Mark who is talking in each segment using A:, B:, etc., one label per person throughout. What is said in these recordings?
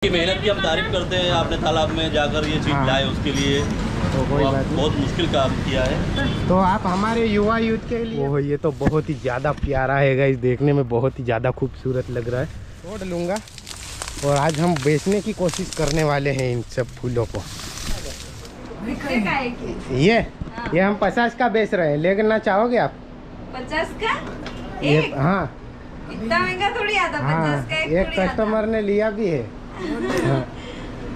A: की मेहनत की हम तारीफ करते हैं। आपने तालाब में जाकर ये चीज़ लाए, उसके लिए
B: तो कोई बात
A: बहुत मुश्किल काम किया है।
B: तो आप हमारे युवा यूथ के लिए वो ये तो बहुत ही ज़्यादा प्यारा है गाइस, देखने में बहुत ही ज़्यादा खूबसूरत लग रहा है। तोड़ लूँगा और आज हम बेचने की कोशिश करने वाले हैं इन सब फूलों को। ये हम 50 का बेच रहे हैं, लेना चाहोगे आप?
C: 50 का
B: ये
C: एक?
B: हाँ
C: इतना महंगा थोड़ी आता, 50
B: हाँ,
C: का एक
B: एक
C: थोड़ी आता।
B: कस्टमर ने लिया भी है।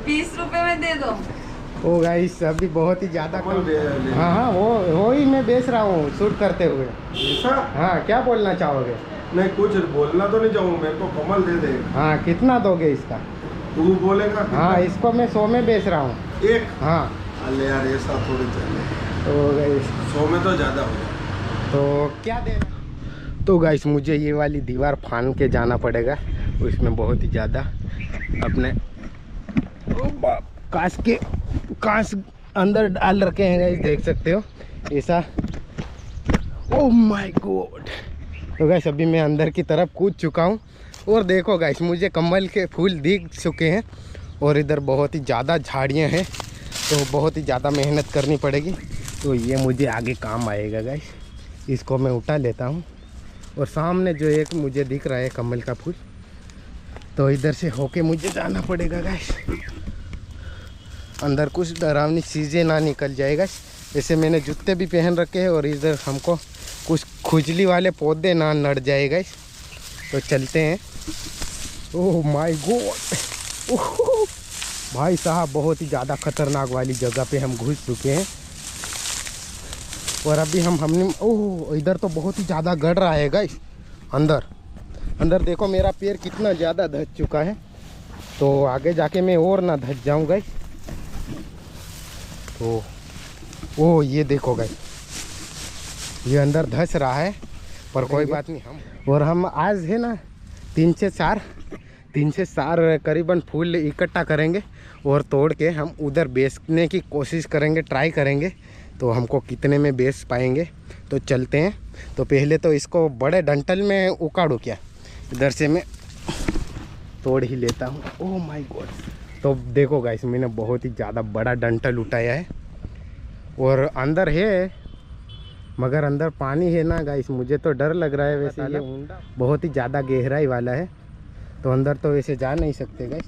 C: 20 रुपए में दे दो।
B: ओ गाइस अभी बहुत ही ज़्यादा हाँ हाँ वो ही मैं बेच रहा हूँ शूट करते हुए। हाँ क्या बोलना चाहोगे?
D: नहीं कुछ बोलना तो नहीं चाहूँगा, मेरे को कमल दे दे।
B: हाँ कितना दोगे इसका?
D: तू बोलेगा
B: हाँ इसको मैं 100 में बेच रहा हूँ।
D: एक?
B: हाँ
D: अरे यार ऐसा थोड़ी चले,
B: तो गाइस
D: 100 में तो ज़्यादा हो जाए।
B: तो क्या देना? तो गाइस मुझे ये वाली दीवार फान के जाना पड़ेगा, उसमें बहुत ही ज़्यादा अपने कांच अंदर डाल रखे हैं गाइस, देख सकते हो ऐसा। ओह माय गॉड। तो गाइस अभी मैं अंदर की तरफ कूद चुका हूँ और देखो गाइस मुझे कमल के फूल दिख चुके हैं और इधर बहुत ही ज़्यादा झाड़ियाँ हैं, तो बहुत ही ज़्यादा मेहनत करनी पड़ेगी। तो ये मुझे आगे काम आएगा गाइस, इसको मैं उठा लेता हूँ। और सामने जो एक मुझे दिख रहा है कमल का फूल, तो इधर से होके मुझे जाना पड़ेगा गाइस। अंदर कुछ डरावनी चीज़ें ना निकल जाएगा, जैसे मैंने जूते भी पहन रखे हैं और इधर हमको कुछ खुजली वाले पौधे ना नड़ जाएगा। तो चलते हैं। ओह माय गॉड भाई साहब, बहुत ही ज़्यादा खतरनाक वाली जगह पे हम घुस चुके हैं। और अभी हमने ओह इधर तो बहुत ही ज़्यादा गड़ रहा है गाइस। अंदर देखो मेरा पैर कितना ज़्यादा धस चुका है, तो आगे जाके मैं और ना धस जाऊँ गाइस। तो ओह ये देखो गाइस, ये अंदर धस रहा है, पर कोई बात नहीं। हम आज है ना 3 से 4 करीबन फूल इकट्ठा करेंगे और तोड़ के हम उधर बेचने की कोशिश करेंगे, ट्राई करेंगे तो हमको कितने में बेच पाएंगे। तो चलते हैं। तो पहले तो इसको बड़े डंटल में उखाड़ू क्या, इधर से मैं तोड़ ही लेता हूँ। ओह माय गॉड। तो देखो गाइस मैंने बहुत ही ज़्यादा बड़ा डंटल उठाया है और अंदर है, मगर अंदर पानी है ना गाइस, मुझे तो डर लग रहा है। वैसे ये बहुत ही ज़्यादा गहराई वाला है, तो अंदर तो वैसे जा नहीं सकते गाइस।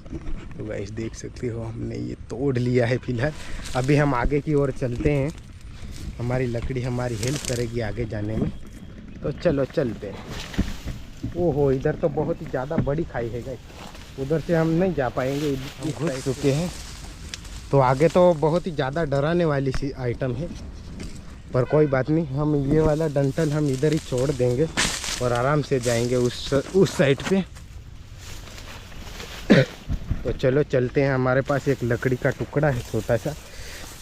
B: तो गाइस देख सकते हो हमने ये तोड़ लिया है फिलहाल। अभी हम आगे की ओर चलते हैं, हमारी लकड़ी हमारी हेल्प करेगी आगे जाने में। तो चलो चलते हैं। ओहो इधर तो बहुत ही ज़्यादा बड़ी खाई है गाइस, उधर से हम नहीं जा पाएंगे, घुस चुके हैं। तो आगे तो बहुत ही ज़्यादा डराने वाली सी आइटम है, पर कोई बात नहीं, हम ये वाला डंटल हम इधर ही छोड़ देंगे और आराम से जाएंगे उस साइड पे। तो चलो चलते हैं। हमारे पास एक लकड़ी का टुकड़ा है छोटा सा,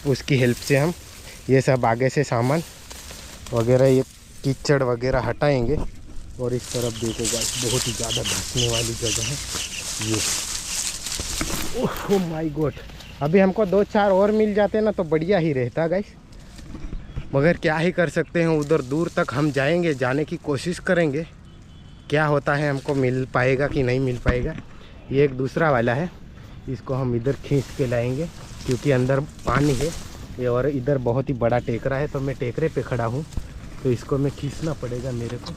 B: उसकी हेल्प से हम ये सब आगे से सामान वगैरह ये कीचड़ वगैरह हटाएंगे। और इस तरफ देखो गाइस बहुत ही ज़्यादा धंसने वाली जगह है ये। ओह माय गॉड, अभी हमको 2-4 और मिल जाते ना तो बढ़िया ही रहता गाइस, मगर क्या ही कर सकते हैं। उधर दूर तक हम जाएंगे, जाने की कोशिश करेंगे, क्या होता है, हमको मिल पाएगा कि नहीं मिल पाएगा। ये एक दूसरा वाला है, इसको हम इधर खींच के लाएंगे क्योंकि अंदर पानी है ये, और इधर बहुत ही बड़ा टेकरा है, तो मैं टेकरे पे खड़ा हूँ, तो इसको मैं खींचना पड़ेगा मेरे को।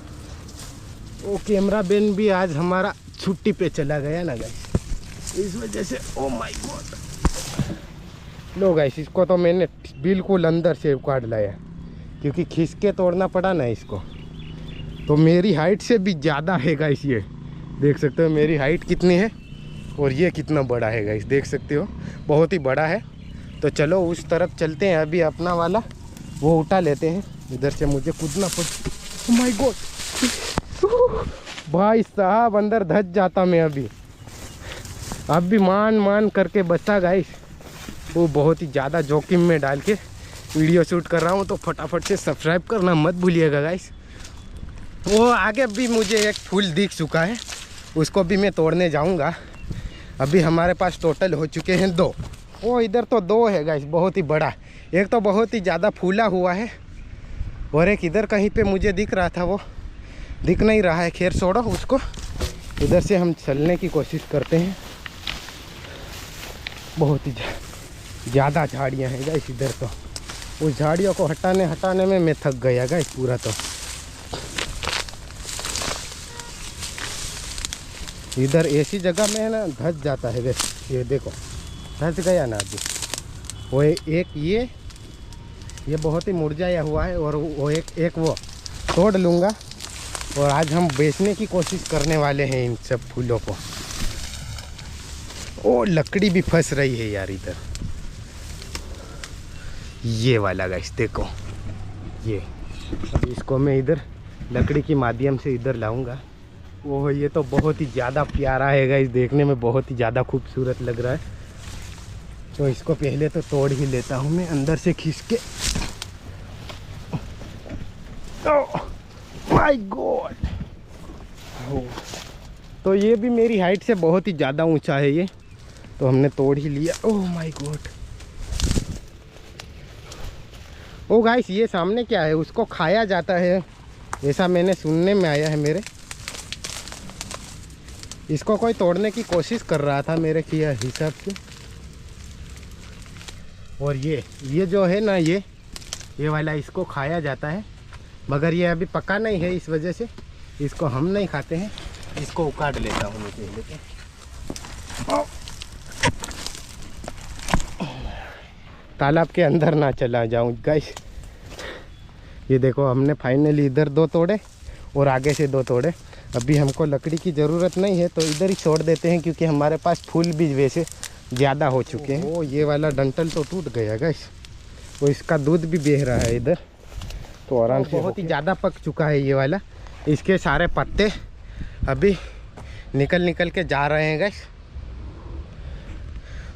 B: ओ कैमरा मैन भी आज हमारा छुट्टी पे चला गया ना गाइस, इस वजह से। Oh my God. Low guys इसको तो मैंने बिल्कुल अंदर से उखाड़ लाया क्योंकि खींच के तोड़ना पड़ा ना इसको। तो मेरी हाइट से भी ज़्यादा है गाइस, ये देख सकते हो मेरी हाइट कितनी है और ये कितना बड़ा है गाइस, देख सकते हो बहुत ही बड़ा है। तो चलो उस तरफ चलते हैं, अभी अपना वाला वो उठा लेते हैं। इधर से मुझे कूदना पड़। ओह माय गॉड भाई साहब, अंदर धस जाता मैं अभी मान करके बचा गाइस। वो बहुत ही ज़्यादा जोखिम में डाल के वीडियो शूट कर रहा हूँ, तो फटाफट से सब्सक्राइब करना मत भूलिएगा गाइस। वो आगे भी मुझे एक फूल दिख चुका है, उसको भी मैं तोड़ने जाऊंगा। अभी हमारे पास टोटल हो चुके हैं 2। वो इधर तो 2 है गाइस, बहुत ही बड़ा। एक तो बहुत ही ज़्यादा फूला हुआ है और एक इधर कहीं पे मुझे दिख रहा था, वो दिख नहीं रहा है। खैर छोड़ो उसको, इधर से हम चलने की कोशिश करते हैं। बहुत ही ज़्यादा झाड़ियाँ हैं गाइस इधर। तो उस झाड़ियों को हटाने में मैं थक गया गाइस पूरा। तो इधर ऐसी जगह में है ना धंस जाता है गाइस, ये देखो धंस गया ना अभी। वो एक ये बहुत ही मुरझाया हुआ है और वो एक वो तोड़ लूँगा और आज हम बेचने की कोशिश करने वाले हैं इन सब फूलों को। ओ लकड़ी भी फंस रही है यार इधर, ये वाला गाइस देखो ये। अब इसको मैं इधर लकड़ी के माध्यम से इधर लाऊंगा। ओह ये तो बहुत ही ज़्यादा प्यारा है गाइस, देखने में बहुत ही ज़्यादा खूबसूरत लग रहा है। तो इसको पहले तो तोड़ ही लेता हूँ मैं अंदर से खींच के। ओह माय गॉड, तो ये भी मेरी हाइट से बहुत ही ज़्यादा ऊंचा है ये, तो हमने तोड़ ही लिया। Oh my God. Oh guys ये सामने क्या है, उसको खाया जाता है ऐसा मैंने सुनने में आया है मेरे। इसको कोई तोड़ने की कोशिश कर रहा था मेरे किया हिसाब से। और ये जो है ना ये वाला इसको खाया जाता है, मगर ये अभी पका नहीं है, इस वजह से इसको हम नहीं खाते हैं। इसको उकाड़ लेता हूँ मैं पहले तो। तालाब के अंदर ना चला जाऊँ गाइस। ये देखो हमने फाइनली इधर 2 तोड़े और आगे से 2 तोड़े। अभी हमको लकड़ी की ज़रूरत नहीं है तो इधर ही छोड़ देते हैं, क्योंकि हमारे पास फूल भी वैसे ज़्यादा हो चुके हैं। वो ये वाला डंठल तो टूट गया गाइस, वो इसका दूध भी बह रहा है इधर। तो आराम से बहुत ही ज़्यादा पक चुका है ये वाला। इसके सारे पत्ते अभी निकल के जा रहे हैं गाइस,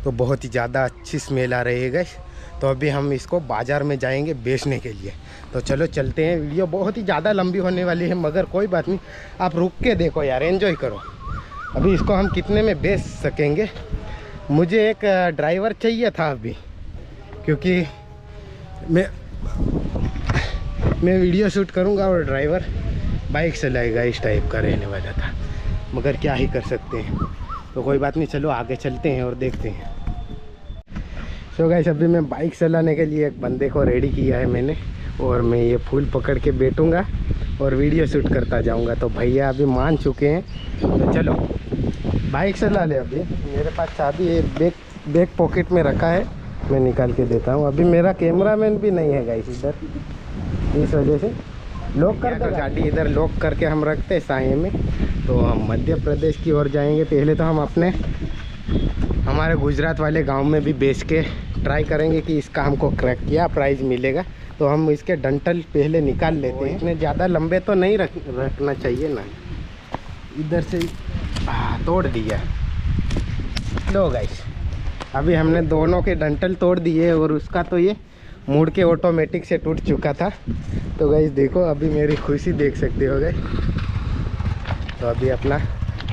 B: तो बहुत ही ज़्यादा अच्छी स्मेल आ रही है गाइस। तो अभी हम इसको बाज़ार में जाएंगे बेचने के लिए। तो चलो चलते हैं। वीडियो बहुत ही ज़्यादा लंबी होने वाली है, मगर कोई बात नहीं, आप रुक के देखो यार, एंजॉय करो। अभी इसको हम कितने में बेच सकेंगे। मुझे एक ड्राइवर चाहिए था अभी, क्योंकि मैं वीडियो शूट करूंगा और ड्राइवर बाइक चलाएगा, इस टाइप का रहने वाला था, मगर क्या ही कर सकते हैं। तो कोई बात नहीं, चलो आगे चलते हैं और देखते हैं। सो गाइस अभी मैं बाइक चलाने के लिए एक बंदे को रेडी किया है मैंने, और मैं ये फूल पकड़ के बैठूंगा और वीडियो शूट करता जाऊंगा। तो भैया अभी मान चुके हैं, तो चलो बाइक चला ले। अभी मेरे पास चाबी है, बैक पॉकेट में रखा है, मैं निकाल के देता हूँ। अभी मेरा कैमरामैन भी नहीं है गाइस इधर, इस वजह से लॉक कर दो गाड़ी। इधर लॉक करके हम रखते हैं साये में। तो हम मध्य प्रदेश की ओर जाएंगे। पहले तो हम हमारे गुजरात वाले गांव में भी बेच के ट्राई करेंगे कि इसका हमको क्या प्राइस मिलेगा। तो हम इसके डंठल पहले निकाल लेते हैं। इतने ज़्यादा लंबे तो नहीं रखना चाहिए ना। इधर से तोड़ दिया। लो गाइस अभी हमने दोनों के डंठल तोड़ दिए, और उसका तो ये मुड़ के ऑटोमेटिक से टूट चुका था। तो गाइस देखो अभी मेरी खुशी देख सकते हो गाइस। तो अभी अपना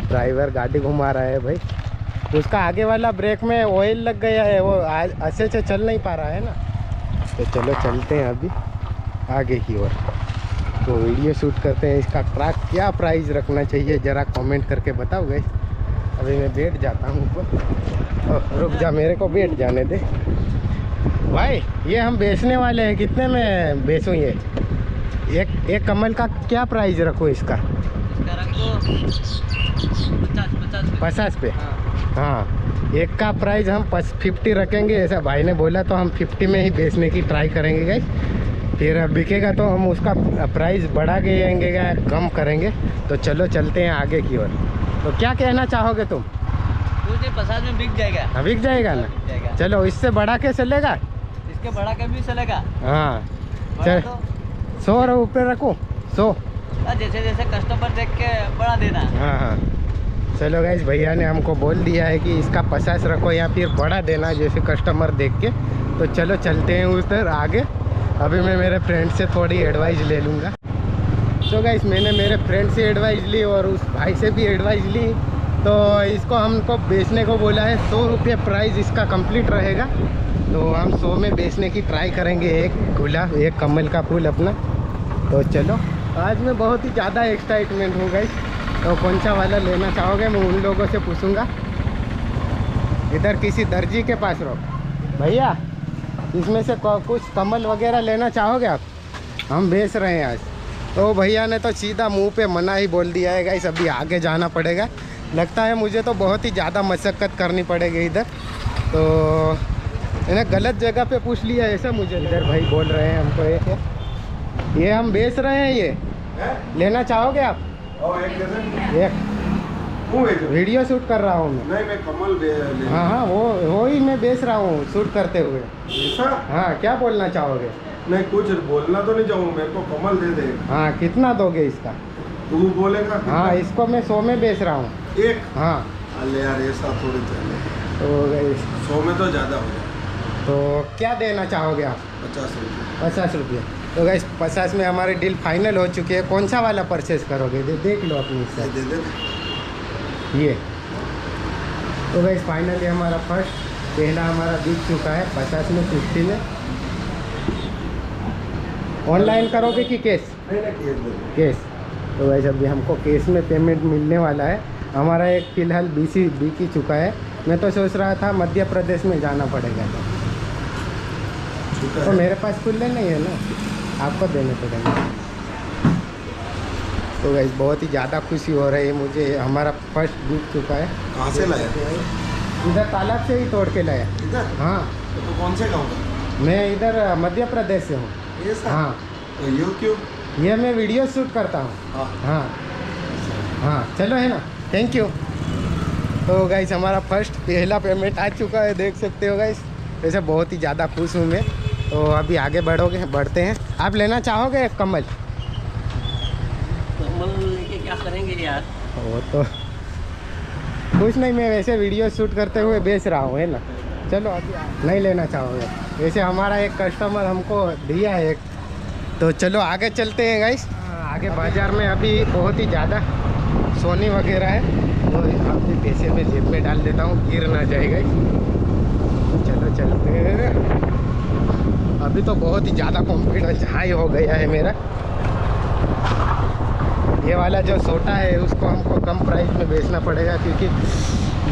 B: ड्राइवर गाड़ी घुमा रहा है भाई। उसका आगे वाला ब्रेक में ऑयल लग गया है, वो अच्छे से चल नहीं पा रहा है ना। तो चलो चलते हैं अभी आगे की ओर, तो वीडियो शूट करते हैं। इसका क्या प्राइस रखना चाहिए ज़रा कमेंट करके बताओ गाइस। अभी मैं बैठ जाता हूँ ऊपर। रुक जा, मेरे को बैठ जाने दे भाई। ये हम बेचने वाले हैं, कितने में बेचूँ ये? एक कमल का क्या प्राइस रखूँ इसका? 50 पे। हाँ एक का प्राइस हम 50 रखेंगे, ऐसा भाई ने बोला, तो हम 50 में ही बेचने की ट्राई करेंगे गाइस। फिर बिकेगा तो हम उसका प्राइस बढ़ा के आएंगे, कम करेंगे। तो चलो चलते हैं आगे की ओर। तो क्या कहना चाहोगे तुम?
A: कुछ नहीं, 50 में बिक जाएगा।
B: बिक जाएगा ना?
A: जाएगा।
B: चलो इससे बढ़ा के चलेगा?
A: इसके बढ़ा के भी चलेगा।
B: हाँ चल 100 रुपये रखूँ? 100
A: जैसे जैसे कस्टमर देख के बढ़ा देना।
B: हाँ चलो गाइस भैया ने हमको बोल दिया है कि इसका 50 रखो या फिर बढ़ा देना जैसे कस्टमर देख के। तो चलो चलते हैं उधर आगे। अभी मैं मेरे फ्रेंड से थोड़ी एडवाइस ले लूँगा। तो गाइस मैंने मेरे फ्रेंड से एडवाइस ली और उस भाई से भी एडवाइस ली। तो इसको हमको बेचने को बोला है, 100 रुपये प्राइस इसका कंप्लीट रहेगा। तो हम 100 में बेचने की ट्राई करेंगे एक कमल का फूल अपना। तो चलो आज मैं बहुत ही ज़्यादा एक्साइटमेंट हूँ गाइस। तो कौन सा वाला लेना चाहोगे मैं उन लोगों से पूछूंगा। इधर किसी दर्जी के पास रोक। भैया इसमें से कुछ कमल वगैरह लेना चाहोगे आप? हम बेच रहे हैं आज। तो भैया ने तो सीधा मुंह पे मना ही बोल दिया है गाइस, अभी आगे जाना पड़ेगा। लगता है मुझे तो बहुत ही ज़्यादा मशक्क़त करनी पड़ेगी इधर। तो इन्हें गलत जगह पे पूछ लिया ऐसा मुझे। इधर भाई बोल रहे हैं हमको ये हम बेच रहे हैं, ये लेना चाहोगे आप?
D: और एक जैसे
B: एक वीडियो शूट कर रहा हूँ मैं।
D: नहीं, मैं कमल
B: हाँ हाँ, वो ही मैं बेच रहा हूँ शूट करते हुए।
D: ऐसा?
B: हाँ, क्या बोलना चाहोगे?
D: नहीं, कुछ बोलना तो नहीं चाहूँ, मेरे को कमल दे दे।
B: हाँ, कितना दोगे इसका?
D: तू बोलेगा कितना?
B: हाँ, इसको मैं 100 में बेच रहा हूँ।
D: एक?
B: हाँ।
D: अरे यार ऐसा थोड़ी चले,
B: तो गाइस
D: 100 में तो ज़्यादा हो जाए।
B: तो क्या देना चाहोगे आप?
D: 50 रुपये।
B: 50 रुपये। तो गाइस 50 में हमारी डील फाइनल हो चुकी है। कौन सा वाला परचेज करोगे? देख लो अपनी हिसाब
D: दे दे।
B: ये। तो गाइस फाइनली हमारा पहला हमारा बिक चुका है 50 में 50 में। ऑनलाइन करोगे कि कैश?
D: नहीं नहीं, केस दे दे।
B: कैश। तो गाइस अभी हमको कैश में पेमेंट मिलने वाला है। हमारा एक फ़िलहाल बिक ही चुका है। मैं तो सोच रहा था मध्य प्रदेश में जाना पड़ेगा, तो मेरे पास खुले नहीं है ना, आपको देने पड़ेंगे। तो गाइस बहुत ही ज़्यादा खुशी हो रही है मुझे, हमारा फर्स्ट बिक चुका है।
D: कहाँ से लाया?
B: इधर तालाब से ही तोड़ के लाया।
D: इधर?
B: हाँ।
D: तो कौन से गाँव का?
B: मैं इधर मध्य प्रदेश से हूँ।
D: ये सर?
B: हाँ।
D: तो ये क्यों?
B: ये मैं वीडियो शूट करता हूँ।
D: हाँ।
B: हाँ हाँ, चलो है ना, थैंक यू। तो गाइस हमारा पहला पेमेंट आ चुका है, देख सकते हो गाइस। वैसे बहुत ही ज़्यादा खुश हूँ मैं। तो अभी आगे बढ़ते हैं। आप लेना चाहोगे एक कमल?
A: कमल लेके क्या करेंगे यार?
B: वो तो कुछ नहीं, मैं वैसे वीडियो शूट करते हुए बेच रहा हूँ, है ना। चलो अभी नहीं लेना चाहोगे? वैसे हमारा एक कस्टमर हमको दिया है एक। तो चलो आगे चलते हैं गाइस। आगे बाज़ार में अभी बहुत ही ज़्यादा सोनी वगैरह है, तो अपने पैसे में जेब में डाल देता हूँ, गिर ना जाए गाइस। चलो चलते हैं। अभी तो बहुत ही ज़्यादा कॉन्फिडेंस हाई हो गया है मेरा। ये वाला जो छोटा है उसको हमको कम प्राइस में बेचना पड़ेगा, क्योंकि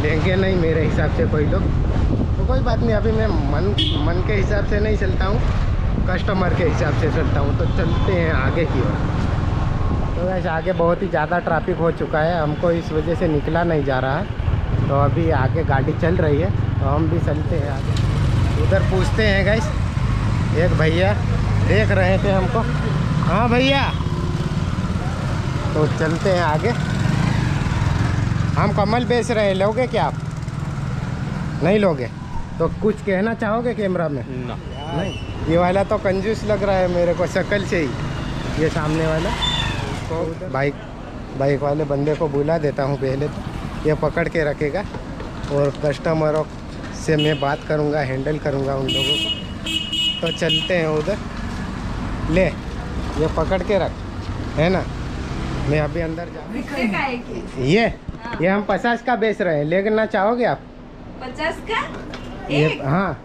B: लेंगे नहीं मेरे हिसाब से कोई लोग। तो कोई बात नहीं, अभी मैं मन के हिसाब से नहीं चलता हूँ, कस्टमर के हिसाब से चलता हूँ। तो चलते हैं आगे की ओर। तो वैसे आगे बहुत ही ज़्यादा ट्रैफिक हो चुका है, हमको इस वजह से निकला नहीं जा रहा है। तो अभी आगे गाड़ी चल रही है, तो हम भी चलते हैं आगे। उधर पूछते हैं गाइस, एक भैया देख रहे थे हमको। हाँ भैया, तो चलते हैं आगे। हम कमल बेच रहे हैं, लोगे क्या आप? नहीं लोगे? तो कुछ कहना चाहोगे कैमरा में? नहीं। ये वाला तो कंजूस लग रहा है मेरे को शक्ल से ही, ये सामने वाला। तो बाइक वाले बंदे को बुला देता हूँ पहले, तो ये पकड़ के रखेगा और कस्टमरों से मैं बात करूँगा, हैंडल करूँगा उन लोगों को। तो चलते हैं उधर। ले, ये पकड़ के रख, है ना। मैं अभी अंदर
C: कितने का है कि?
B: ये हम 50 का बेच रहे हैं, लेना चाहोगे आप?
C: 50 का?
B: ये
C: एक?
B: हाँ।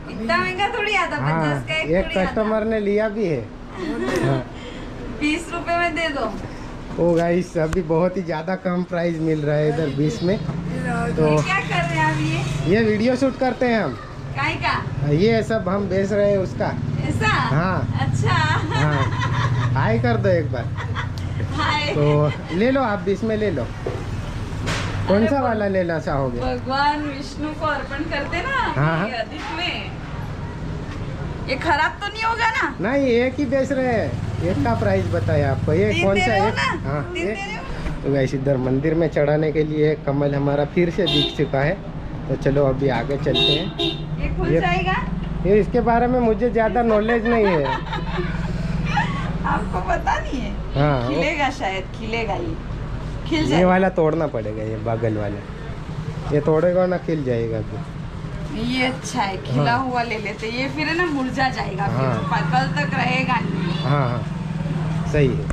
C: इतना महंगा थोड़ी आता, 50
B: हाँ,
C: का एक
B: एक
C: थोड़ी आता।
B: कस्टमर ने लिया भी है। हाँ।
C: 20 रुपए में दे दो।
B: ओ गाइस अभी बहुत ही ज़्यादा कम प्राइस मिल रहा है इधर 20 में। तो
C: ये क्या कर रहे हैं आप? ये
B: वीडियो शूट करते हैं हम।
C: काय का?
B: ये सब हम बेच रहे हैं उसका।
C: ऐसा?
B: हाँ।
C: अच्छा।
B: हाँ, हाय कर दो एक बार।
C: हाय।
B: तो ले लो आप, 20 में ले लो। कौन सा वाला लेना चाहोगे?
C: भगवान विष्णु को अर्पण करते ना
B: हाँ।
C: ये अधिक में। ये खराब तो नहीं होगा ना?
B: नहीं, एक ही बेच रहे हैं, एक का प्राइस बताया आपको। ये
C: तीन
B: कौन
C: दे
B: सा
C: रहे हो
B: है?
C: ना?
B: हाँ,
C: तीन दे रहे हो?
B: तो गाइस इधर मंदिर में चढ़ाने के लिए कमल हमारा फिर से बिक चुका है। तो चलो अभी आगे चलते हैं।
C: ये खुल
B: ये-
C: जाएगा?
B: ये इसके बारे में मुझे ज़्यादा नॉलेज नहीं है।
C: आपको पता नहीं है?
B: हाँ, वो-
C: खिलेगा शायद, खिलेगा ये। खिल
B: ये
C: जाएगा।
B: वाला तोड़ना पड़ेगा, ये बगल वाला। ये तोड़ेगा ना, खिल जाएगा फिर।
C: ये अच्छा है, खिला
B: हाँ।
C: हुआ ले लेते। ये फिर है ना मुरझा जाएगा, फिर
B: हाँ।
C: कल तक रहेगा नहीं।
B: हाँ हाँ, सही है,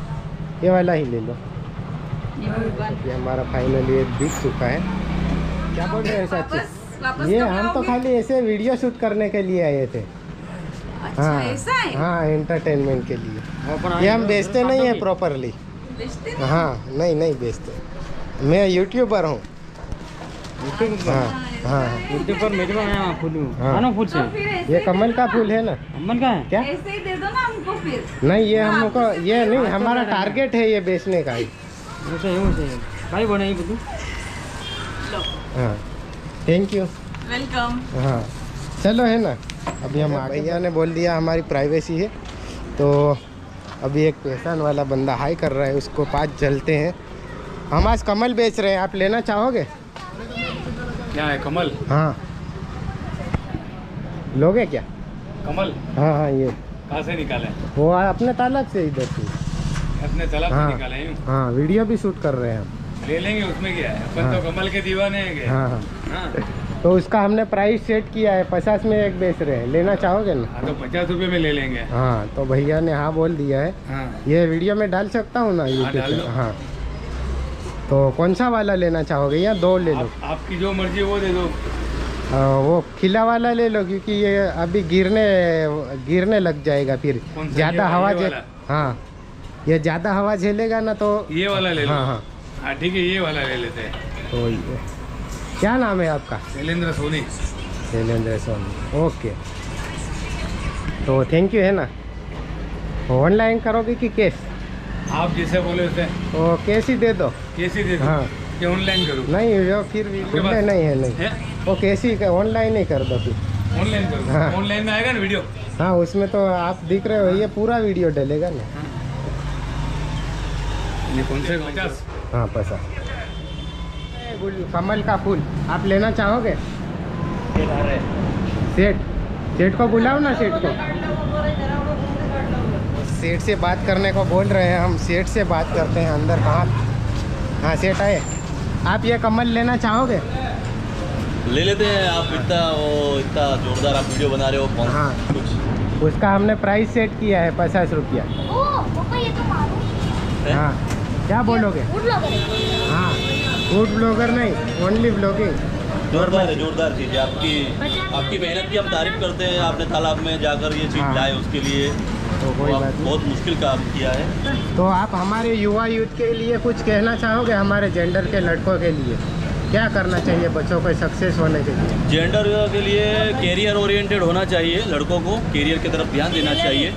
B: ये वाला ही ले लो।
C: ये भगवान।
B: ये हमारा फाइनली ये बिक चुका है। क्या बोल रहे हैं
C: वापस
B: साथी? ये
C: कब
B: हम तो
C: लाओगे?
B: खाली ऐसे वीडियो शूट करने के लिए आए थे।
C: अच्छा
B: हाँ
C: ऐसा है?
B: हाँ, एंटरटेनमेंट के लिए। ये हम बेचते नहीं है प्रॉपरली।
C: बेचते ना?
B: हाँ, नहीं बेचते। मैं यूट्यूबर हूँ। हाँ,
C: हाँ,
B: हाँ
E: यूट्यूब पर मेरे में फूल
B: हाँ।
E: आनो फूल से
C: तो फिर ऐसे
B: ये कमल का फूल है ना
E: अम्मन का है
B: क्या
C: ऐसे ही दे दो ना हमको फिर।
B: नहीं ये हमको ये नहीं हमारा टारगेट है ये बेचने का ही
E: ऐसे है वैसे काई बने ही बुद्धू
B: हाँ थैंक यू
C: वेलकम।
B: हाँ चलो है ना अभी हम भैया ने बोल दिया हमारी प्राइवेसी है तो अभी एक पेशन वाला बंदा हाई कर रहा है उसको पास चलते हैं। हम आज कमल बेच रहे हैं आप लेना चाहोगे
E: क्या है कमल
B: हाँ लोगे क्या
E: कमल
B: हाँ हाँ ये
E: कहाँ से निकाले
B: वो अपने तालाब से इधर से
E: अपने तालाब
B: हाँ।
E: से निकाले यूं
B: हाँ वीडियो भी शूट कर रहे हैं हम
E: ले लेंगे उसमें क्या है अपन
B: हाँ।
E: तो कमल के दीवाने हैं
B: हाँ हाँ
E: हाँ
B: तो उसका हमने प्राइस सेट किया है 50 में एक बेच रहे हैं लेना चाहोगे ना
E: हाँ, तो 50 रुपए में ले लेंगे
B: हाँ तो भैया ने हाँ बोल दिया है
E: हाँ
B: ये वीडियो में डाल सकता हूँ ना यूट्यूब
E: डाल
B: पे
E: दो।
B: हाँ तो कौन सा वाला लेना चाहोगे या दो ले लो
E: आपकी जो मर्जी वो दे दो
B: वो खिला वाला ले लो क्योंकि ये अभी गिरने लग जाएगा फिर
E: कौन सा?
B: ज़्यादा
E: ये
B: हवा
E: वाला?
B: हाँ ये ज़्यादा हवा झेलेगा ना तो
E: ये वाला ले लो
B: हाँ हाँ
E: हाँ ठीक है ये वाला ले लेते हैं
B: तो ये क्या नाम है आपका
E: शैलेंद्र सोनी
B: शैलेंद्र सोनी ओके तो थैंक यू है ना ऑनलाइन करोगे कि कैश
E: आप जैसे बोले उसे
B: तो कैश ही दे दो
E: कैसे दे दो
B: हाँ
E: कि ऑनलाइन करूँ
B: नहीं जो फिर वीडियो नहीं है नहीं
E: है
B: वो कैश ही ऑनलाइन ही कर दो फिर
E: ऑनलाइन करूँ
B: हाँ।
E: ऑनलाइन में आएगा ना वीडियो
B: हाँ उसमें तो आप दिख रहे हो ये पूरा वीडियो डलेगा ना
E: ये कौन से 50
B: हाँ पैसा कमल का फूल आप लेना चाहोगे सेठ को बुलाओ ना सेठ को सेठ से बात करने को बोल रहे हैं हम सेठ से बात करते हैं अंदर कहाँ हाँ सेठ आए आप ये कमल लेना चाहोगे
A: ले लेते हैं आप इतना जोरदार आप वीडियो बना रहे हो कौन
B: हाँ।
A: कुछ
B: उसका हमने प्राइस सेट किया है 50 रुपया
F: ये तो मालूम
B: हाँ क्या बोलोगे हाँ फूड ब्लॉगर नहीं ओनली ब्लॉगिंग
A: जोरदार चीज़ है आपकी मेहनत की हम तारीफ करते हैं। आपने तालाब में जाकर ये चीज़
B: हाँ।
A: लाए उसके लिए
B: तो कोई
A: आप
B: बात नहीं
A: बहुत मुश्किल काम किया है।
B: तो आप हमारे युवा यूथ के लिए कुछ कहना चाहोगे हमारे जेंडर के लड़कों के लिए क्या करना चाहिए बच्चों को सक्सेस होने के लिए
A: जेंडर के लिए कैरियर ओरिएंटेड होना चाहिए, लड़कों को कैरियर की तरफ ध्यान देना चाहिए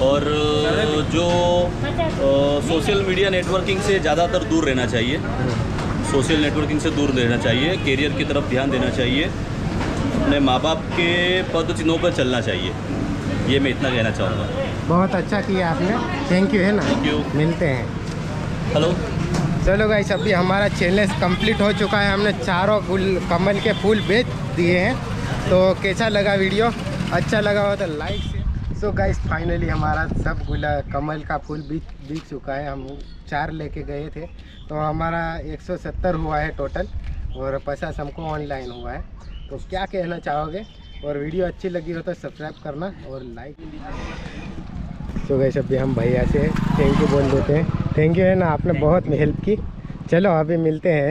A: और जो सोशल मीडिया नेटवर्किंग से ज़्यादातर दूर रहना चाहिए, सोशल नेटवर्किंग से दूर रहना चाहिए, कैरियर की तरफ ध्यान देना चाहिए, अपने माँ बाप के पद चिन्हों पर चलना चाहिए। ये मैं इतना कहना चाहूँगा।
B: बहुत अच्छा किया आपने थैंक यू है ना
A: Thank you।
B: मिलते हैं
A: हेलो
B: चलो गाइस अभी हमारा चैलेंज कंप्लीट हो चुका है हमने चारों कमल के फूल बेच दिए हैं तो कैसा लगा वीडियो अच्छा लगा हो तो लाइक से सो गाइस फाइनली हमारा सब कमल का फूल बिक चुका है हम 4 लेके गए थे तो हमारा 170 हुआ है टोटल और 50 हमको ऑनलाइन हुआ है तो क्या कहना चाहोगे और वीडियो अच्छी लगी हो तो सब्सक्राइब करना और लाइक तो गाइस अभी हम भैया से थैंक यू बोल देते हैं थैंक यू है ना आपने बहुत हेल्प की चलो अभी मिलते हैं